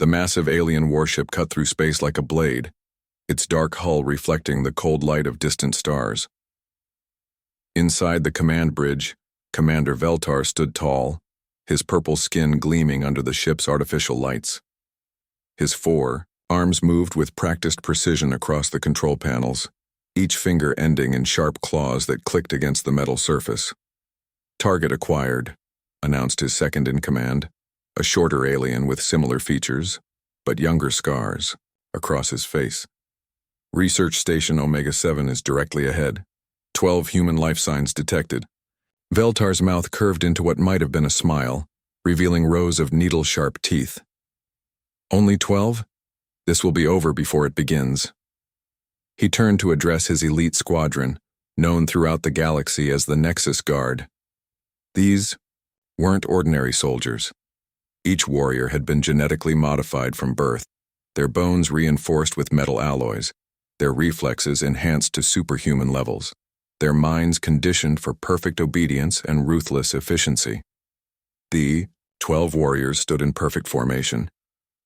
The massive alien warship cut through space like a blade, its dark hull reflecting the cold light of distant stars. Inside the command bridge, Commander Veltar stood tall, his purple skin gleaming under the ship's artificial lights. His arms moved with practiced precision across the control panels, each finger ending in sharp claws that clicked against the metal surface. "Target acquired," announced his second-in-command, a shorter alien with similar features, but younger scars, across his face. "Research Station Omega-7 is directly ahead. 12 human life signs detected." Veltar's mouth curved into what might have been a smile, revealing rows of needle-sharp teeth. "Only 12? This will be over before it begins." He turned to address his elite squadron, known throughout the galaxy as the Nexus Guard. These weren't ordinary soldiers. Each warrior had been genetically modified from birth, their bones reinforced with metal alloys, their reflexes enhanced to superhuman levels, their minds conditioned for perfect obedience and ruthless efficiency. The 12 warriors stood in perfect formation,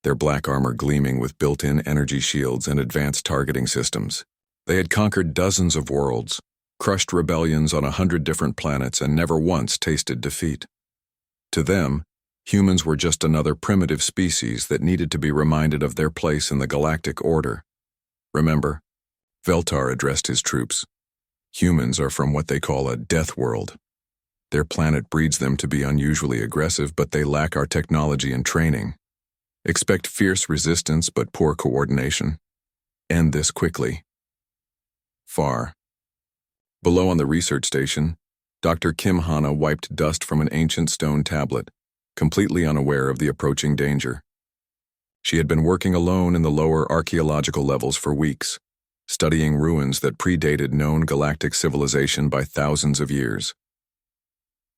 their black armor gleaming with built-in energy shields and advanced targeting systems. They had conquered dozens of worlds, crushed rebellions on 100 different planets, and never once tasted defeat. To them, humans were just another primitive species that needed to be reminded of their place in the galactic order. "Remember," Veltar addressed his troops, "humans are from what they call a death world. Their planet breeds them to be unusually aggressive, but they lack our technology and training. Expect fierce resistance but poor coordination. End this quickly." Far below on the research station, Dr. Kim Hana wiped dust from an ancient stone tablet, completely unaware of the approaching danger. She had been working alone in the lower archaeological levels for weeks, studying ruins that predated known galactic civilization by thousands of years.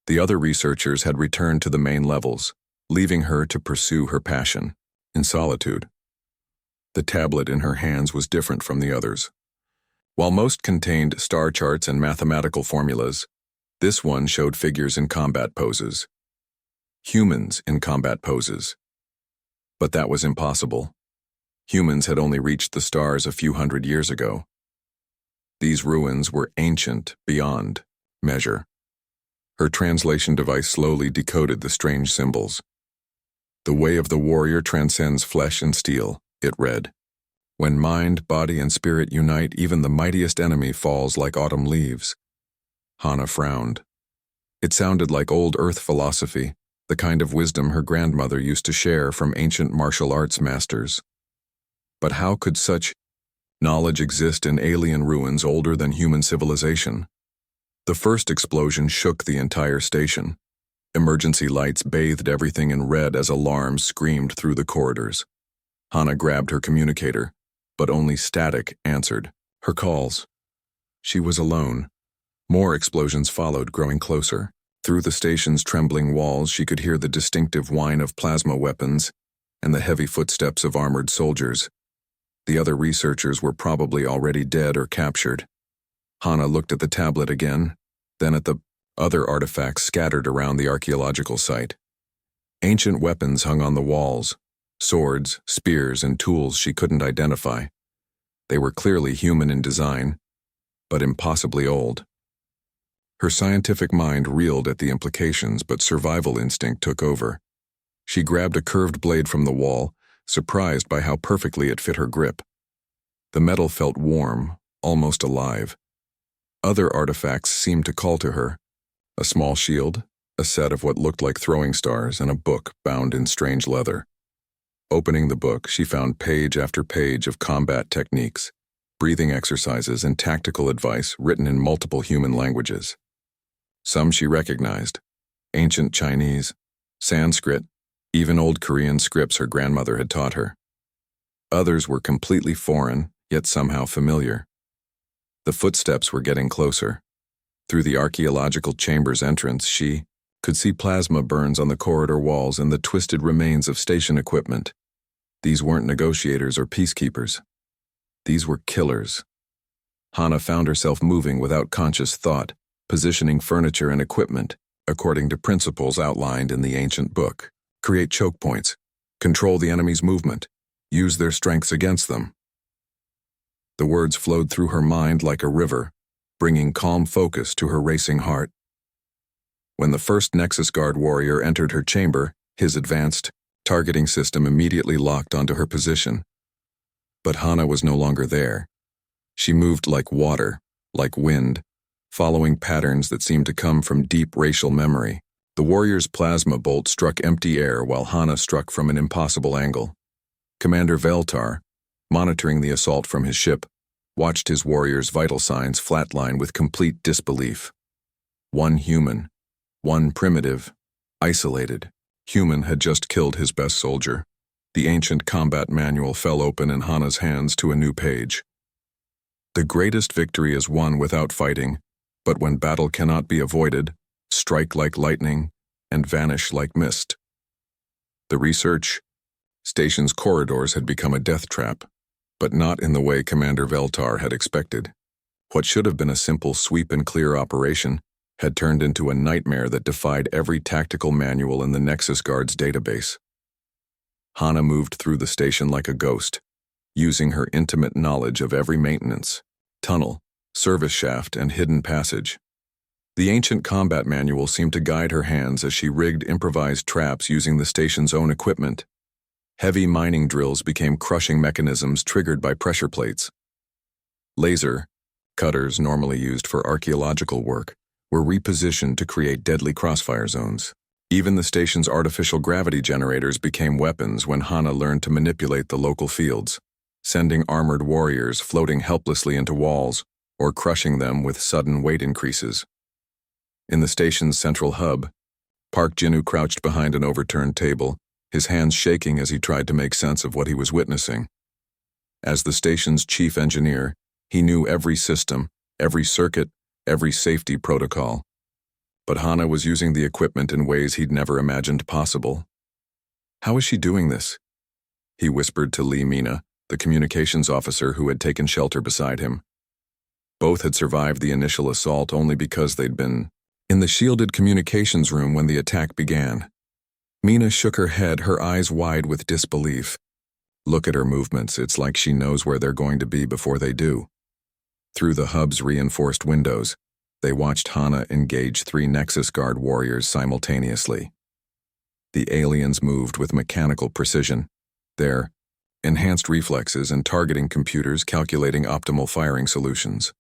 The other researchers had returned to the main levels, leaving her to pursue her passion, in solitude. The tablet in her hands was different from the others. While most contained star charts and mathematical formulas, this one showed figures in combat poses. Humans in combat poses. But that was impossible. Humans had only reached the stars a few hundred years ago. These ruins were ancient beyond measure. Her translation device slowly decoded the strange symbols. "The way of the warrior transcends flesh and steel," it read. "When mind, body, and spirit unite, even the mightiest enemy falls like autumn leaves." Hana frowned. It sounded like old Earth philosophy, the kind of wisdom her grandmother used to share from ancient martial arts masters. But how could such knowledge exist in alien ruins older than human civilization? The first explosion shook the entire station. Emergency lights bathed everything in red as alarms screamed through the corridors. Hana grabbed her communicator, but only static answered her calls. She was alone. More explosions followed, growing closer. Through the station's trembling walls, she could hear the distinctive whine of plasma weapons and the heavy footsteps of armored soldiers. The other researchers were probably already dead or captured. Hana looked at the tablet again, then at the other artifacts scattered around the archaeological site. Ancient weapons hung on the walls, swords, spears, and tools she couldn't identify. They were clearly human in design, but impossibly old. Her scientific mind reeled at the implications, but survival instinct took over. She grabbed a curved blade from the wall, surprised by how perfectly it fit her grip. The metal felt warm, almost alive. Other artifacts seemed to call to her: a small shield, a set of what looked like throwing stars, and a book bound in strange leather. Opening the book, she found page after page of combat techniques, breathing exercises, and tactical advice written in multiple human languages. Some she recognized: ancient Chinese, Sanskrit, even old Korean scripts her grandmother had taught her. Others were completely foreign, yet somehow familiar. The footsteps were getting closer. Through the archaeological chamber's entrance, she could see plasma burns on the corridor walls and the twisted remains of station equipment. These weren't negotiators or peacekeepers. These were killers. Hana found herself moving without conscious thought, positioning furniture and equipment according to principles outlined in the ancient book. Create choke points. Control the enemy's movement. Use their strengths against them. The words flowed through her mind like a river, bringing calm focus to her racing heart. When the first Nexus Guard warrior entered her chamber, his advanced targeting system immediately locked onto her position. But Hana was no longer there. She moved like water, like wind, following patterns that seemed to come from deep racial memory. The warrior's plasma bolt struck empty air while Hana struck from an impossible angle. Commander Veltar, monitoring the assault from his ship, watched his warrior's vital signs flatline with complete disbelief. One human, one primitive, isolated human had just killed his best soldier. The ancient combat manual fell open in Hana's hands to a new page. The greatest victory is won without fighting, but when battle cannot be avoided, strike like lightning and vanish like mist. The research station's corridors had become a death trap, but not in the way Commander Veltar had expected. What should have been a simple sweep and clear operation had turned into a nightmare that defied every tactical manual in the Nexus Guard's database. Hana moved through the station like a ghost, using her intimate knowledge of every maintenance, tunnel, service shaft, and hidden passage. The ancient combat manual seemed to guide her hands as she rigged improvised traps using the station's own equipment. Heavy mining drills became crushing mechanisms triggered by pressure plates. Laser cutters, normally used for archaeological work, were repositioned to create deadly crossfire zones. Even the station's artificial gravity generators became weapons when Hana learned to manipulate the local fields, sending armored warriors floating helplessly into walls or crushing them with sudden weight increases. In the station's central hub, Park Jinu crouched behind an overturned table, his hands shaking as he tried to make sense of what he was witnessing. As the station's chief engineer, he knew every system, every circuit, every safety protocol. But Hana was using the equipment in ways he'd never imagined possible. "How is she doing this?" he whispered to Lee Mina, the communications officer who had taken shelter beside him. Both had survived the initial assault only because they'd been in the shielded communications room when the attack began. Mina shook her head, her eyes wide with disbelief. "Look at her movements. It's like she knows where they're going to be before they do." Through the hub's reinforced windows, they watched Hana engage 3 Nexus Guard warriors simultaneously. The aliens moved with mechanical precision, their enhanced reflexes and targeting computers calculating optimal firing solutions.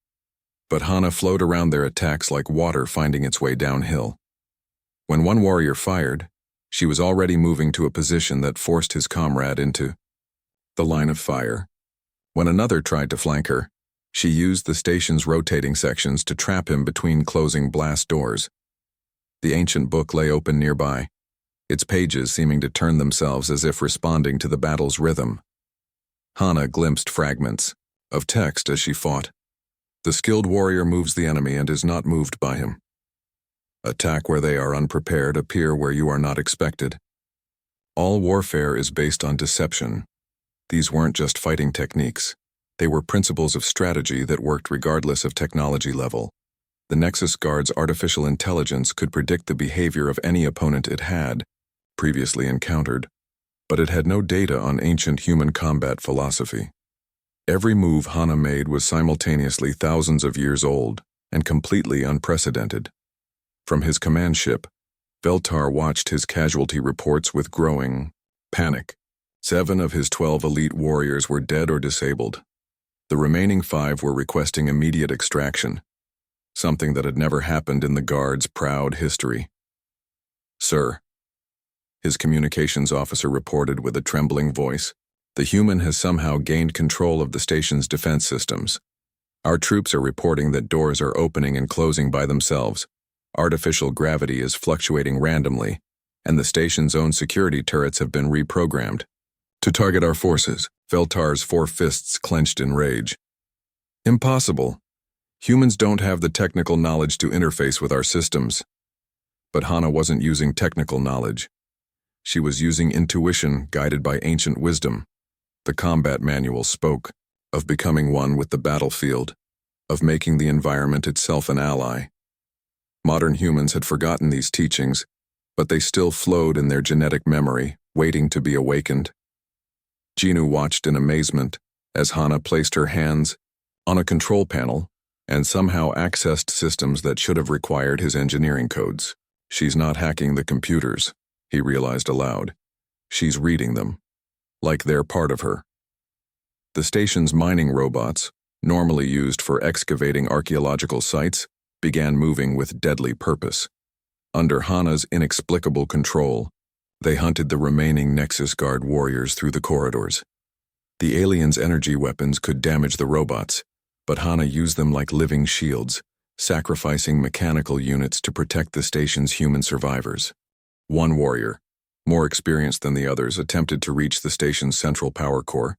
But Hana flowed around their attacks like water finding its way downhill. When one warrior fired, she was already moving to a position that forced his comrade into the line of fire. When another tried to flank her, she used the station's rotating sections to trap him between closing blast doors. The ancient book lay open nearby, its pages seeming to turn themselves as if responding to the battle's rhythm. Hana glimpsed fragments of text as she fought. The skilled warrior moves the enemy and is not moved by him. Attack where they are unprepared, appear where you are not expected. All warfare is based on deception. These weren't just fighting techniques. They were principles of strategy that worked regardless of technology level. The Nexus Guard's artificial intelligence could predict the behavior of any opponent it had previously encountered, but it had no data on ancient human combat philosophy. Every move Hana made was simultaneously thousands of years old and completely unprecedented. From his command ship, Veltar watched his casualty reports with growing panic. 7 of his 12 elite warriors were dead or disabled. The remaining 5 were requesting immediate extraction, something that had never happened in the Guard's proud history. "Sir," his communications officer reported with a trembling voice, "the human has somehow gained control of the station's defense systems. Our troops are reporting that doors are opening and closing by themselves. Artificial gravity is fluctuating randomly, and the station's own security turrets have been reprogrammed to target our forces." Veltar's 4 fists clenched in rage. "Impossible. Humans don't have the technical knowledge to interface with our systems." But Hana wasn't using technical knowledge. She was using intuition guided by ancient wisdom. The combat manual spoke of becoming one with the battlefield, of making the environment itself an ally. Modern humans had forgotten these teachings, but they still flowed in their genetic memory, waiting to be awakened. Jinu watched in amazement as Hana placed her hands on a control panel and somehow accessed systems that should have required his engineering codes. She's not hacking the computers, he realized aloud. She's reading them, like they're part of her. The station's mining robots, normally used for excavating archaeological sites, began moving with deadly purpose. Under Hana's inexplicable control, they hunted the remaining Nexus Guard warriors through the corridors. The aliens' energy weapons could damage the robots, but Hana used them like living shields, sacrificing mechanical units to protect the station's human survivors. One warrior, more experienced than the others, attempted to reach the station's central power core,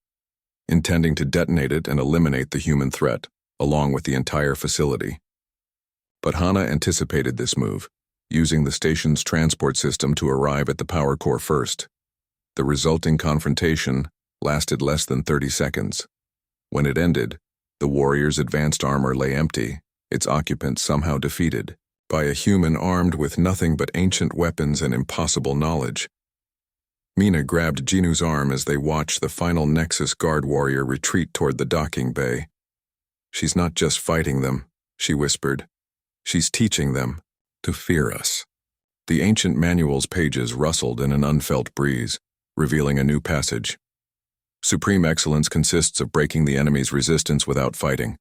intending to detonate it and eliminate the human threat, along with the entire facility. But Hana anticipated this move, using the station's transport system to arrive at the power core first. The resulting confrontation lasted less than 30 seconds. When it ended, the warrior's advanced armor lay empty, its occupants somehow defeated, by a human armed with nothing but ancient weapons and impossible knowledge. Mina grabbed Jinu's arm as they watched the final Nexus Guard warrior retreat toward the docking bay. "She's not just fighting them," she whispered. "She's teaching them to fear us." The ancient manual's pages rustled in an unfelt breeze, revealing a new passage. Supreme excellence consists of breaking the enemy's resistance without fighting.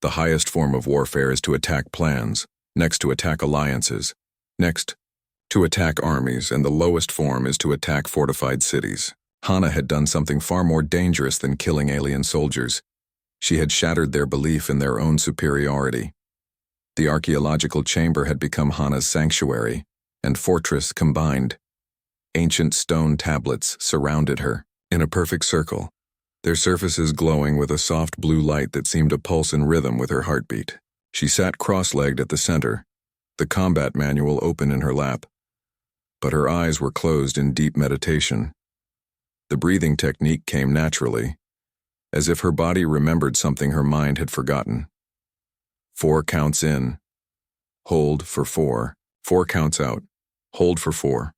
The highest form of warfare is to attack plans, next to attack alliances, next to attack armies, and the lowest form is to attack fortified cities. Hana had done something far more dangerous than killing alien soldiers. She had shattered their belief in their own superiority. The archaeological chamber had become Hana's sanctuary and fortress combined. Ancient stone tablets surrounded her in a perfect circle, their surfaces glowing with a soft blue light that seemed to pulse in rhythm with her heartbeat. She sat cross-legged at the center, the combat manual open in her lap, but her eyes were closed in deep meditation. The breathing technique came naturally, as if her body remembered something her mind had forgotten. 4 counts in, hold for 4, 4 counts out, hold for 4.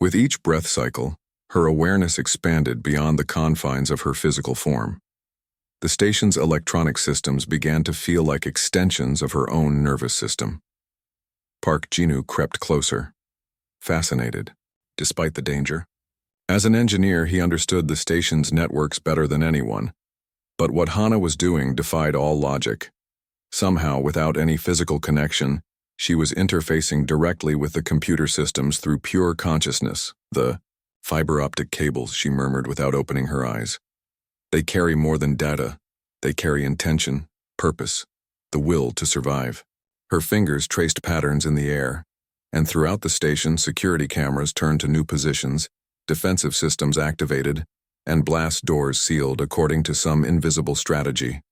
With each breath cycle, her awareness expanded beyond the confines of her physical form. The station's electronic systems began to feel like extensions of her own nervous system. Park Jinu crept closer, fascinated, despite the danger. As an engineer, he understood the station's networks better than anyone, but what Hana was doing defied all logic. Somehow, without any physical connection, she was interfacing directly with the computer systems through pure consciousness. "The fiber optic cables," she murmured without opening her eyes. "They carry more than data. They carry intention, purpose, the will to survive." Her fingers traced patterns in the air, and throughout the station, security cameras turned to new positions, defensive systems activated, and blast doors sealed according to some invisible strategy.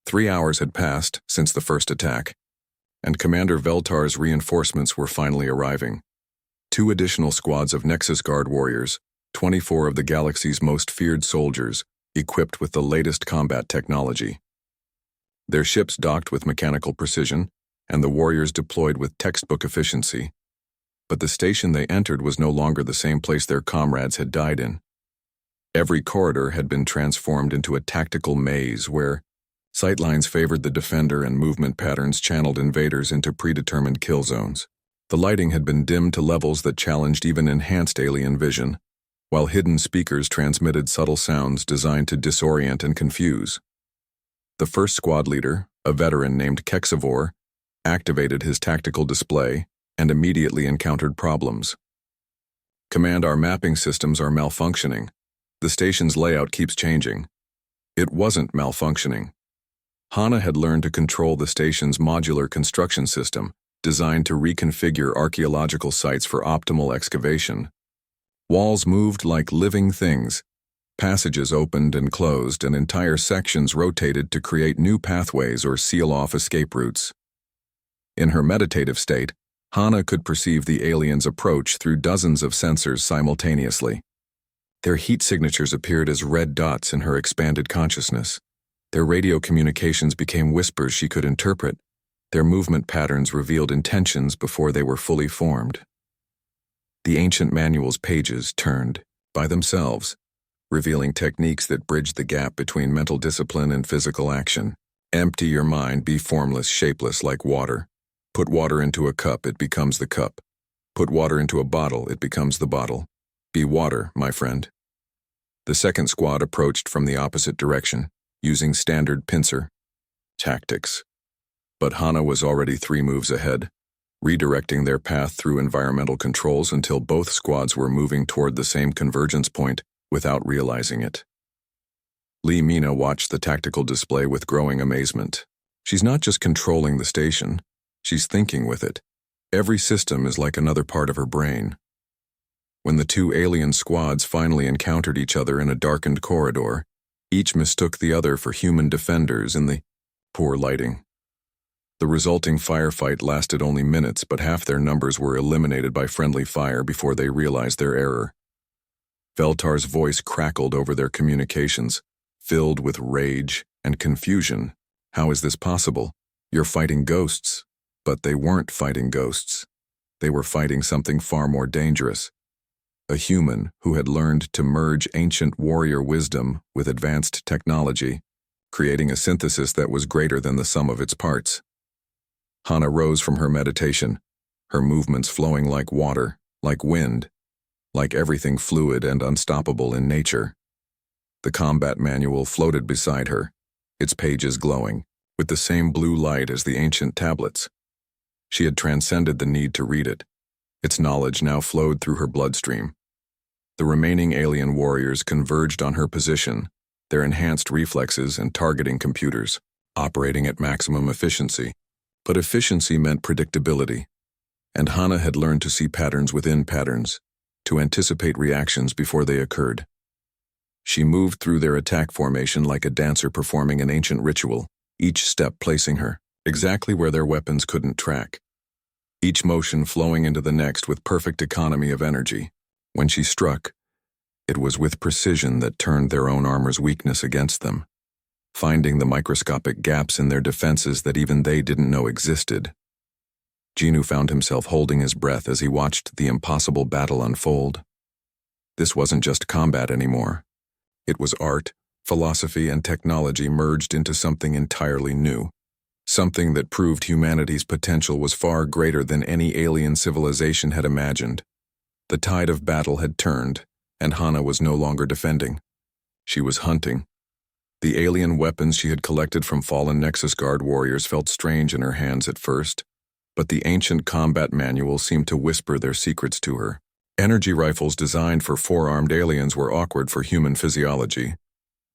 3 hours had passed since the first attack, and Commander Veltar's reinforcements were finally arriving. 2 additional squads of Nexus Guard warriors, 24 of the galaxy's most feared soldiers, equipped with the latest combat technology. Their ships docked with mechanical precision, and the warriors deployed with textbook efficiency. But the station they entered was no longer the same place their comrades had died in. Every corridor had been transformed into a tactical maze where sightlines favored the defender and movement patterns channeled invaders into predetermined kill zones. The lighting had been dimmed to levels that challenged even enhanced alien vision, while hidden speakers transmitted subtle sounds designed to disorient and confuse. The first squad leader, a veteran named Kexivore, activated his tactical display and immediately encountered problems. "Command, our mapping systems are malfunctioning. The station's layout keeps changing." It wasn't malfunctioning. Hana had learned to control the station's modular construction system, designed to reconfigure archaeological sites for optimal excavation. Walls moved like living things. Passages opened and closed, and entire sections rotated to create new pathways or seal off escape routes. In her meditative state, Hana could perceive the aliens' approach through dozens of sensors simultaneously. Their heat signatures appeared as red dots in her expanded consciousness. Their radio communications became whispers she could interpret. Their movement patterns revealed intentions before they were fully formed. The ancient manual's pages turned by themselves, revealing techniques that bridged the gap between mental discipline and physical action. Empty your mind, be formless, shapeless like water. Put water into a cup, it becomes the cup. Put water into a bottle, it becomes the bottle. Be water, my friend. The second squad approached from the opposite direction, using standard pincer tactics. But Hana was already 3 moves ahead, redirecting their path through environmental controls until both squads were moving toward the same convergence point without realizing it. Lee Mina watched the tactical display with growing amazement. She's not just controlling the station, she's thinking with it. Every system is like another part of her brain. When the 2 alien squads finally encountered each other in a darkened corridor, each mistook the other for human defenders in the poor lighting. The resulting firefight lasted only minutes, but half their numbers were eliminated by friendly fire before they realized their error. Veltar's voice crackled over their communications, filled with rage and confusion. How is this possible? You're fighting ghosts. But they weren't fighting ghosts. They were fighting something far more dangerous. A human who had learned to merge ancient warrior wisdom with advanced technology, creating a synthesis that was greater than the sum of its parts. Hana rose from her meditation, her movements flowing like water, like wind, like everything fluid and unstoppable in nature. The combat manual floated beside her, its pages glowing, with the same blue light as the ancient tablets. She had transcended the need to read it. Its knowledge now flowed through her bloodstream. The remaining alien warriors converged on her position, their enhanced reflexes and targeting computers, operating at maximum efficiency. But efficiency meant predictability, and Hana had learned to see patterns within patterns, to anticipate reactions before they occurred. She moved through their attack formation like a dancer performing an ancient ritual, each step placing her exactly where their weapons couldn't track. Each motion flowing into the next with perfect economy of energy. When she struck, it was with precision that turned their own armor's weakness against them, finding the microscopic gaps in their defenses that even they didn't know existed. Genu found himself holding his breath as he watched the impossible battle unfold. This wasn't just combat anymore. It was art, philosophy, and technology merged into something entirely new. Something that proved humanity's potential was far greater than any alien civilization had imagined. The tide of battle had turned, and Hana was no longer defending. She was hunting. The alien weapons she had collected from fallen Nexus Guard warriors felt strange in her hands at first, but the ancient combat manual seemed to whisper their secrets to her. Energy rifles designed for 4-armed aliens were awkward for human physiology.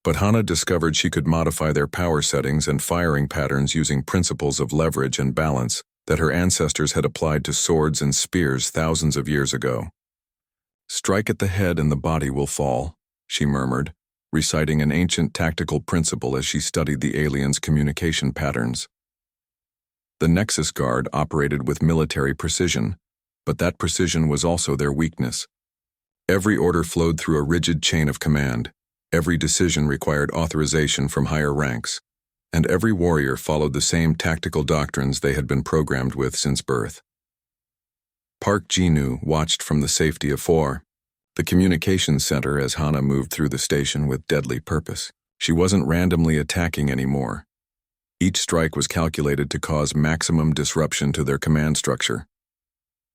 But Hana discovered she could modify their power settings and firing patterns using principles of leverage and balance that her ancestors had applied to swords and spears thousands of years ago. "Strike at the head and the body will fall," she murmured, reciting an ancient tactical principle as she studied the aliens' communication patterns. The Nexus Guard operated with military precision, but that precision was also their weakness. Every order flowed through a rigid chain of command. Every decision required authorization from higher ranks, and every warrior followed the same tactical doctrines they had been programmed with since birth. Park Ji-nu watched from the safety of War, the communications center, as Hana moved through the station with deadly purpose. She wasn't randomly attacking anymore. Each strike was calculated to cause maximum disruption to their command structure.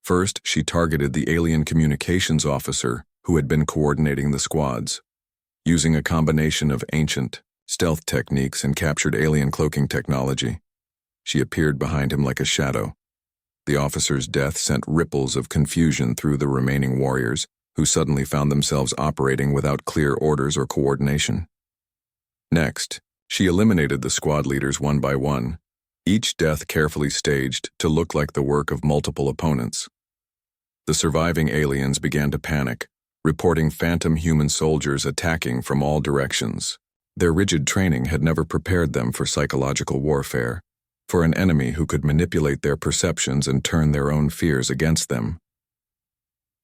First, she targeted the alien communications officer who had been coordinating the squads. Using a combination of ancient, stealth techniques and captured alien cloaking technology, she appeared behind him like a shadow. The officer's death sent ripples of confusion through the remaining warriors, who suddenly found themselves operating without clear orders or coordination. Next, she eliminated the squad leaders one by one, each death carefully staged to look like the work of multiple opponents. The surviving aliens began to panic, reporting phantom human soldiers attacking from all directions. Their rigid training had never prepared them for psychological warfare, for an enemy who could manipulate their perceptions and turn their own fears against them.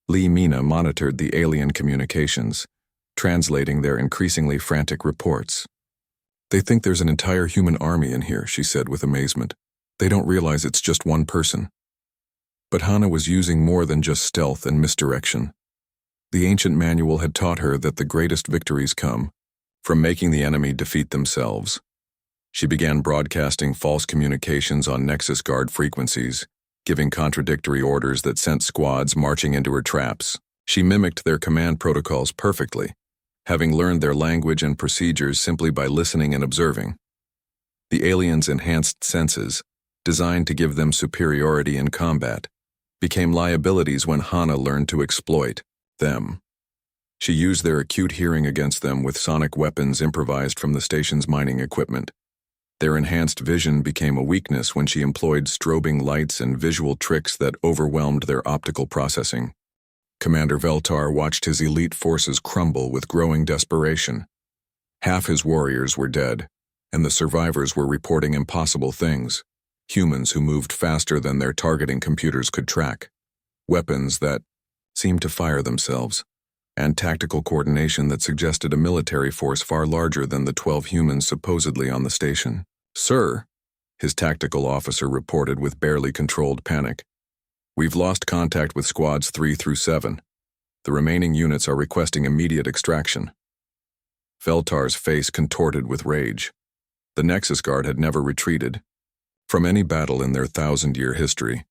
Lee Mina monitored the alien communications, translating their increasingly frantic reports. "They think there's an entire human army in here," she said with amazement. "They don't realize it's just one person." But Hana was using more than just stealth and misdirection. The ancient manual had taught her that the greatest victories come from making the enemy defeat themselves. She began broadcasting false communications on Nexus Guard frequencies, giving contradictory orders that sent squads marching into her traps. She mimicked their command protocols perfectly, having learned their language and procedures simply by listening and observing. The aliens' enhanced senses, designed to give them superiority in combat, became liabilities when Hana learned to exploit them. She used their acute hearing against them with sonic weapons improvised from the station's mining equipment. Their enhanced vision became a weakness when she employed strobing lights and visual tricks that overwhelmed their optical processing. Commander Veltar watched his elite forces crumble with growing desperation. Half his warriors were dead, and the survivors were reporting impossible things. Humans who moved faster than their targeting computers could track, weapons that seemed to fire themselves, and tactical coordination that suggested a military force far larger than the 12 humans supposedly on the station. "Sir," his tactical officer reported with barely controlled panic, "we've lost contact with squads 3 through 7. The remaining units are requesting immediate extraction." Veltar's face contorted with rage. The Nexus Guard had never retreated from any battle in their 1,000-year history.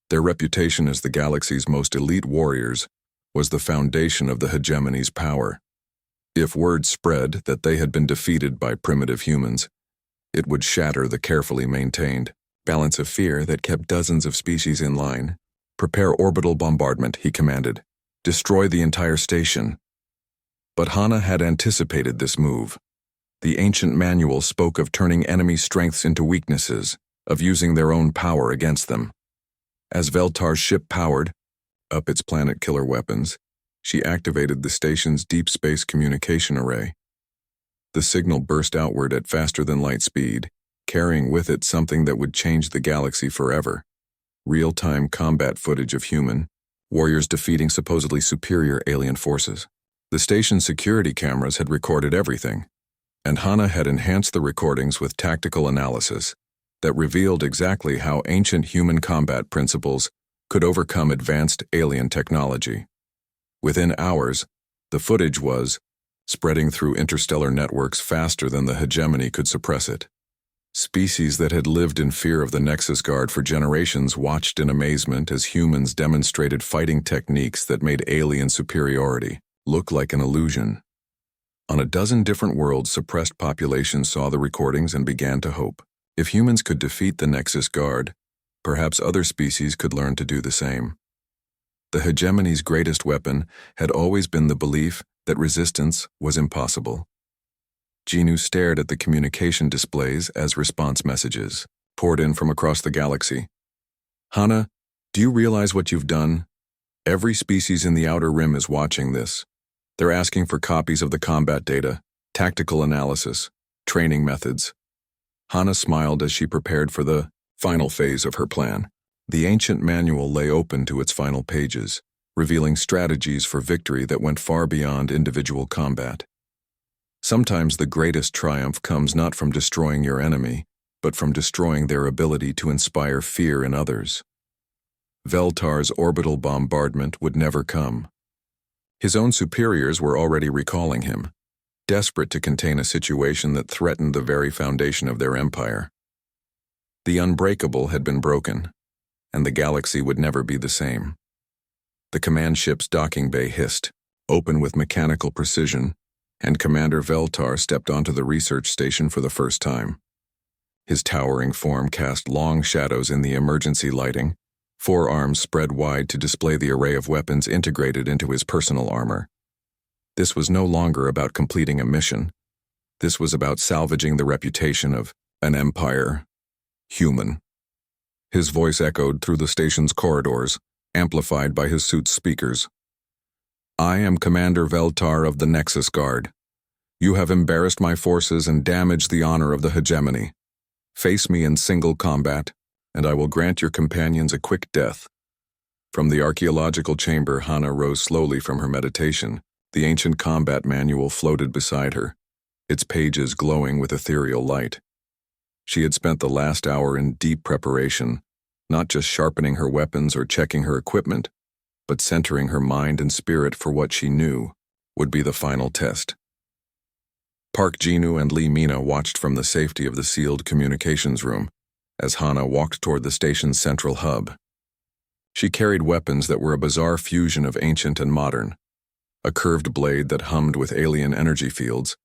Their reputation as the galaxy's most elite warriors was the foundation of the hegemony's power. If word spread that they had been defeated by primitive humans, it would shatter the carefully maintained balance of fear that kept dozens of species in line. "Prepare orbital bombardment," he commanded. "Destroy the entire station." But Hana had anticipated this move. The ancient manual spoke of turning enemy strengths into weaknesses, of using their own power against them. As Veltar's ship powered up its planet-killer weapons, she activated the station's deep space communication array. The signal burst outward at faster-than-light speed, carrying with it something that would change the galaxy forever. Real-time combat footage of human warriors defeating supposedly superior alien forces. The station's security cameras had recorded everything, and Hana had enhanced the recordings with tactical analysis that revealed exactly how ancient human combat principles could overcome advanced alien technology. Within hours, the footage was spreading through interstellar networks faster than the hegemony could suppress it. Species that had lived in fear of the Nexus Guard for generations watched in amazement as humans demonstrated fighting techniques that made alien superiority look like an illusion. On a dozen different worlds, suppressed populations saw the recordings and began to hope. If humans could defeat the Nexus Guard, perhaps other species could learn to do the same. The hegemony's greatest weapon had always been the belief that resistance was impossible. Genu stared at the communication displays as response messages poured in from across the galaxy. "Hana, do you realize what you've done? Every species in the Outer Rim is watching this. They're asking for copies of the combat data, tactical analysis, training methods." Hana smiled as she prepared for the final phase of her plan. The ancient manual lay open to its final pages, revealing strategies for victory that went far beyond individual combat. Sometimes the greatest triumph comes not from destroying your enemy, but from destroying their ability to inspire fear in others. Veltar's orbital bombardment would never come. His own superiors were already recalling him, desperate to contain a situation that threatened the very foundation of their empire. The unbreakable had been broken, and the galaxy would never be the same. The command ship's docking bay hissed, open with mechanical precision, and Commander Veltar stepped onto the research station for the first time. His towering form cast long shadows in the emergency lighting, 4 arms spread wide to display the array of weapons integrated into his personal armor. This was no longer about completing a mission. This was about salvaging the reputation of an empire. Human. His voice echoed through the station's corridors, amplified by his suit's speakers. "I am Commander Veltar of the Nexus Guard. You have embarrassed my forces and damaged the honor of the hegemony. Face me in single combat, and I will grant your companions a quick death." From the archaeological chamber, Hana rose slowly from her meditation. The ancient combat manual floated beside her, its pages glowing with ethereal light. She had spent the last hour in deep preparation, not just sharpening her weapons or checking her equipment, but centering her mind and spirit for what she knew would be the final test. Park Jinu and Lee Mina watched from the safety of the sealed communications room as Hana walked toward the station's central hub. She carried weapons that were a bizarre fusion of ancient and modern, a curved blade that hummed with alien energy fields,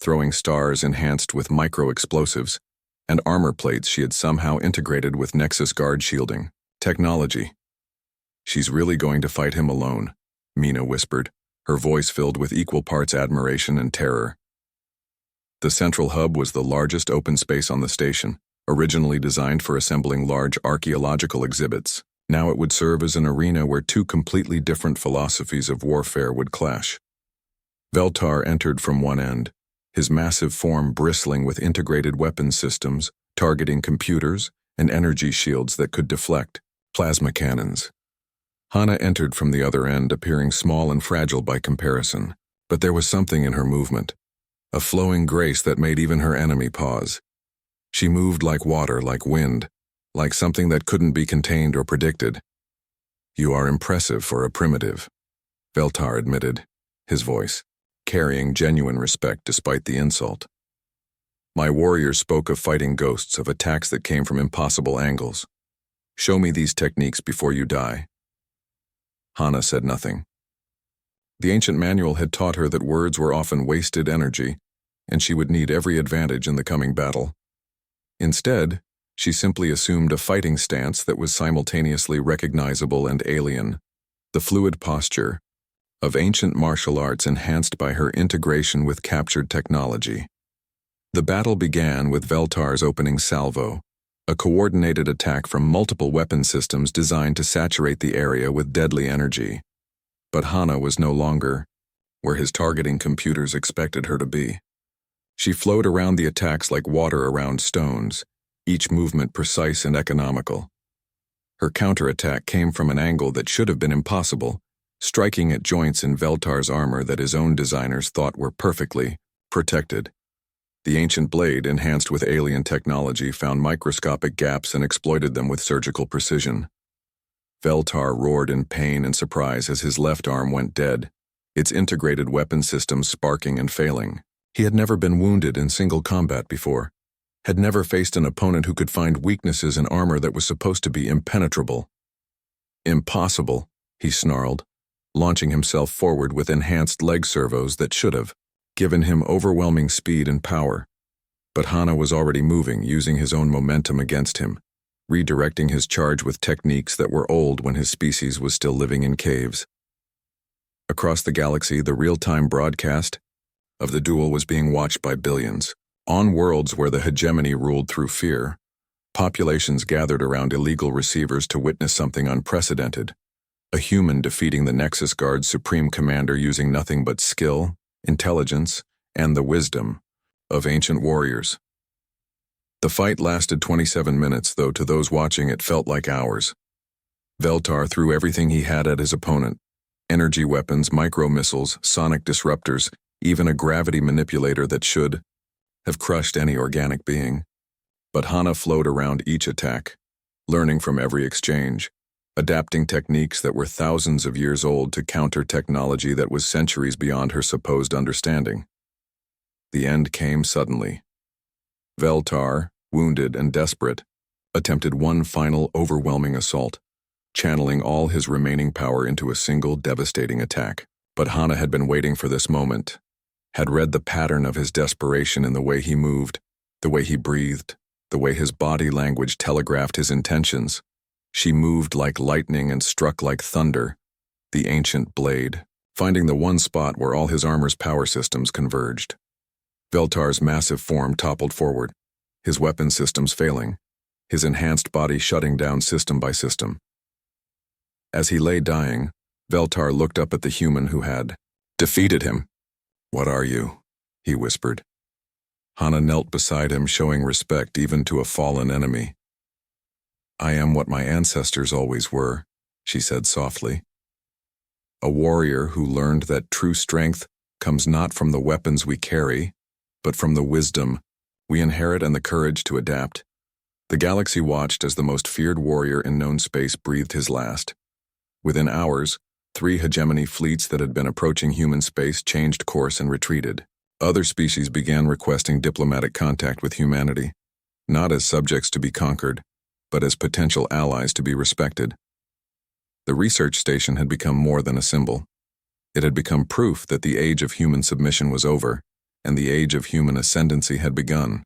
throwing stars enhanced with micro-explosives, and armor plates she had somehow integrated with Nexus guard shielding technology. "She's really going to fight him alone," Mina whispered, her voice filled with equal parts admiration and terror. The central hub was the largest open space on the station, originally designed for assembling large archaeological exhibits. Now it would serve as an arena where two completely different philosophies of warfare would clash. Veltar entered from one end, his massive form bristling with integrated weapons systems, targeting computers, and energy shields that could deflect plasma cannons. Hana entered from the other end, appearing small and fragile by comparison, but there was something in her movement, a flowing grace that made even her enemy pause. She moved like water, like wind, like something that couldn't be contained or predicted. "You are impressive for a primitive," Veltar admitted, his voice carrying genuine respect despite the insult. "My warriors spoke of fighting ghosts, of attacks that came from impossible angles. Show me these techniques before you die." Hana said nothing. The ancient manual had taught her that words were often wasted energy, and she would need every advantage in the coming battle. Instead, she simply assumed a fighting stance that was simultaneously recognizable and alien, the fluid posture of ancient martial arts enhanced by her integration with captured technology. The battle began with Veltar's opening salvo, a coordinated attack from multiple weapon systems designed to saturate the area with deadly energy. But Hana was no longer where his targeting computers expected her to be. She flowed around the attacks like water around stones, each movement precise and economical. Her counterattack came from an angle that should have been impossible, striking at joints in Veltar's armor that his own designers thought were perfectly protected. The ancient blade, enhanced with alien technology, found microscopic gaps and exploited them with surgical precision. Veltar roared in pain and surprise as his left arm went dead, its integrated weapon system sparking and failing. He had never been wounded in single combat before, had never faced an opponent who could find weaknesses in armor that was supposed to be impenetrable. "Impossible," he snarled, launching himself forward with enhanced leg servos that should have given him overwhelming speed and power. But Hana was already moving, using his own momentum against him, redirecting his charge with techniques that were old when his species was still living in caves. Across the galaxy, the real-time broadcast of the duel was being watched by billions. On worlds where the hegemony ruled through fear, populations gathered around illegal receivers to witness something unprecedented. A human defeating the Nexus Guard's supreme commander using nothing but skill, intelligence, and the wisdom of ancient warriors. The fight lasted 27 minutes, though to those watching it felt like hours. Veltar threw everything he had at his opponent: energy weapons, micro-missiles, sonic disruptors, even a gravity manipulator that should have crushed any organic being. But Hana flowed around each attack, learning from every exchange, adapting techniques that were thousands of years old to counter technology that was centuries beyond her supposed understanding. The end came suddenly. Veltar, wounded and desperate, attempted one final overwhelming assault, channeling all his remaining power into a single devastating attack. But Hana had been waiting for this moment, had read the pattern of his desperation in the way he moved, the way he breathed, the way his body language telegraphed his intentions. She moved like lightning and struck like thunder, the ancient blade, finding the one spot where all his armor's power systems converged. Veltar's massive form toppled forward, his weapon systems failing, his enhanced body shutting down system by system. As he lay dying, Veltar looked up at the human who had defeated him. "What are you?" he whispered. Hana knelt beside him, showing respect even to a fallen enemy. "I am what my ancestors always were," she said softly. "A warrior who learned that true strength comes not from the weapons we carry, but from the wisdom we inherit and the courage to adapt. The galaxy watched as the most feared warrior in known space breathed his last. Within hours, 3 hegemony fleets that had been approaching human space changed course and retreated. Other species began requesting diplomatic contact with humanity, not as subjects to be conquered, but as potential allies to be respected. The research station had become more than a symbol. It had become proof that the age of human submission was over, and the age of human ascendancy had begun.